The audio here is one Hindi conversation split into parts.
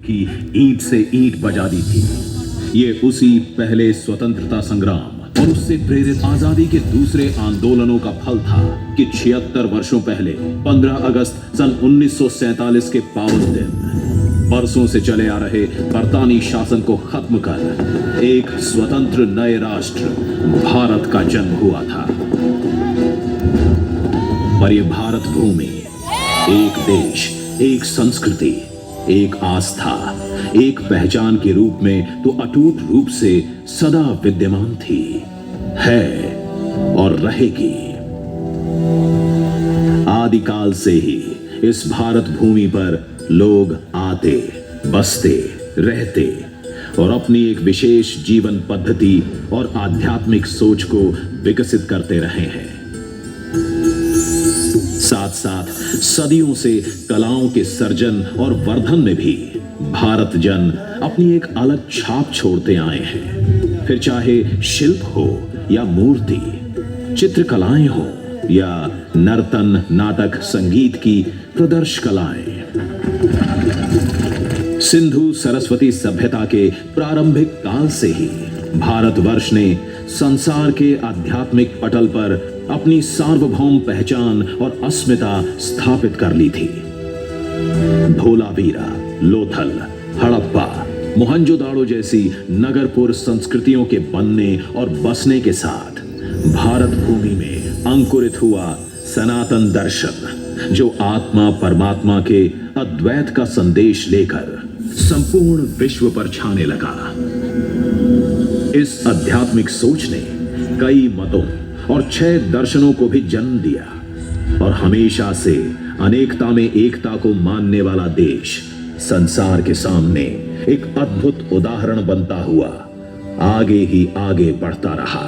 की ईंट से ईंट बजा दी थी। ये उसी पहले स्वतंत्रता संग्राम और उससे प्रेरित आजादी के दूसरे आंदोलनों का फल था कि 76 वर्षों पहले 15 अगस्त सन 1947 के पावन दिन बरसों से चले आ रहे बरतानी शासन को खत्म कर एक स्वतंत्र नए राष्ट्र भारत का जन्म हुआ था। पर यह भारत भूमि एक देश, एक संस्कृति, एक आस्था, एक पहचान के रूप में तो अटूट रूप से सदा विद्यमान थी, है और रहेगी। आदिकाल से ही इस भारत भूमि पर लोग आते, बसते, रहते और अपनी एक विशेष जीवन पद्धति और आध्यात्मिक सोच को विकसित करते रहे हैं। साथ साथ सदियों से कलाओं के सर्जन और वर्धन में भी भारत जन अपनी एक अलग छाप छोड़ते आए हैं। फिर चाहे शिल्प हो या मूर्ति, चित्रकलाएं हो या नर्तन, नाटक, संगीत की प्रदर्श कलाएं। सिंधु सरस्वती सभ्यता के प्रारंभिक काल से ही भारतवर्ष ने संसार के आध्यात्मिक पटल पर अपनी सार्वभौम पहचान और अस्मिता स्थापित कर ली थी। धोलावीरा, लोथल, हड़प्पा, मोहनजोदाड़ो जैसी नगरपुर संस्कृतियों के बनने और बसने के साथ भारत भूमि में अंकुरित हुआ सनातन दर्शन, जो आत्मा परमात्मा के अद्वैत का संदेश लेकर संपूर्ण विश्व पर छाने लगा। इस आध्यात्मिक सोच ने कई मतों और 6 दर्शनों को भी जन्म दिया और हमेशा से अनेकता में एकता को मानने वाला देश संसार के सामने एक अद्भुत उदाहरण बनता हुआ आगे ही आगे बढ़ता रहा।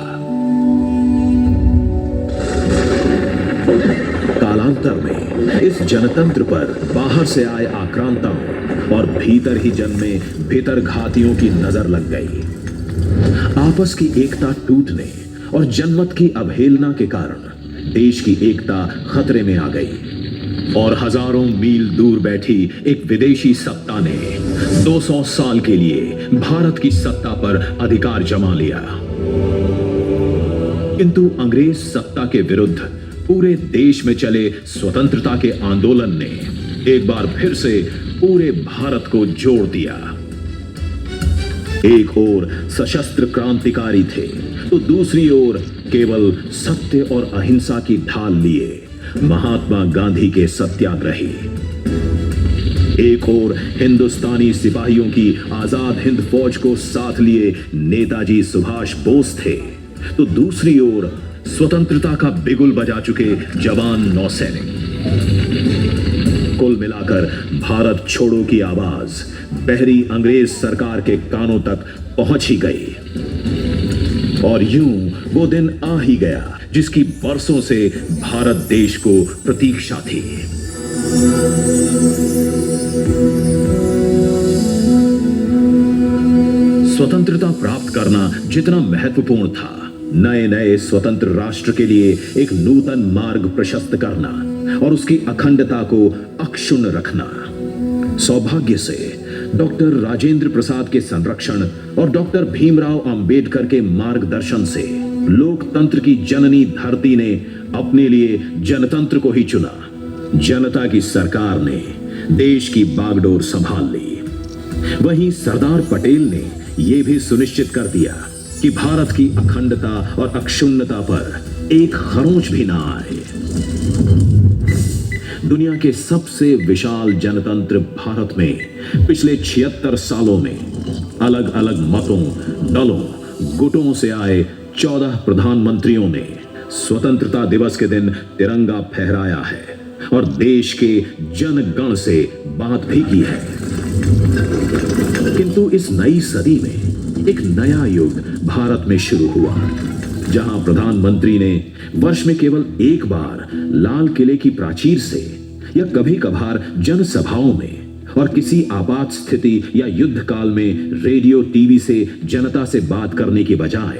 कालांतर में इस जनतंत्र पर बाहर से आए आक्रांताओं और भीतर ही जन्मे भीतरघातियों की नजर लग गई। आपस की एकता टूटने और जनमत की अवहेलना के कारण देश की एकता खतरे में आ गई और हजारों मील दूर बैठी एक विदेशी सत्ता ने 200 साल के लिए भारत की सत्ता पर अधिकार जमा लिया। किंतु अंग्रेज सत्ता के विरुद्ध पूरे देश में चले स्वतंत्रता के आंदोलन ने एक बार फिर से पूरे भारत को जोड़ दिया। एक ओर सशस्त्र क्रांतिकारी थे तो दूसरी ओर केवल सत्य और अहिंसा की ढाल लिए महात्मा गांधी के सत्याग्रही। एक ओर हिंदुस्तानी सिपाहियों की आजाद हिंद फौज को साथ लिए नेताजी सुभाष बोस थे तो दूसरी ओर स्वतंत्रता का बिगुल बजा चुके जवान नौसैनिक। कुल मिलाकर भारत छोड़ो की आवाज बहरी अंग्रेज सरकार के कानों तक पहुंच ही गई और यूं वो दिन आ ही गया जिसकी बरसों से भारत देश को प्रतीक्षा थी। स्वतंत्रता प्राप्त करना जितना महत्वपूर्ण था, नए नए स्वतंत्र राष्ट्र के लिए एक नूतन मार्ग प्रशस्त करना और उसकी अखंडता को अक्षुण्ण रखना सौभाग्य से डॉक्टर राजेंद्र प्रसाद के संरक्षण और डॉक्टर भीमराव अंबेडकर के मार्गदर्शन से लोकतंत्र की जननी धरती ने अपने लिए जनतंत्र को ही चुना। जनता की सरकार ने देश की बागडोर संभाल ली। वहीं सरदार पटेल ने यह भी सुनिश्चित कर दिया कि भारत की अखंडता और अक्षुण्णता पर एक खरोंच भी ना आए। दुनिया के सबसे विशाल जनतंत्र भारत में पिछले 76 सालों में अलग अलग मतों, दलों, गुटों से आए 14 प्रधानमंत्रियों ने स्वतंत्रता दिवस के दिन तिरंगा फहराया है और देश के जनगण से बात भी की है। किंतु इस नई सदी में एक नया युग भारत में शुरू हुआ, जहां प्रधानमंत्री ने वर्ष में केवल एक बार लाल किले की प्राचीर से या कभी कभार जनसभाओं में और किसी आपात स्थिति या युद्ध काल में रेडियो टीवी से जनता से बात करने की बजाय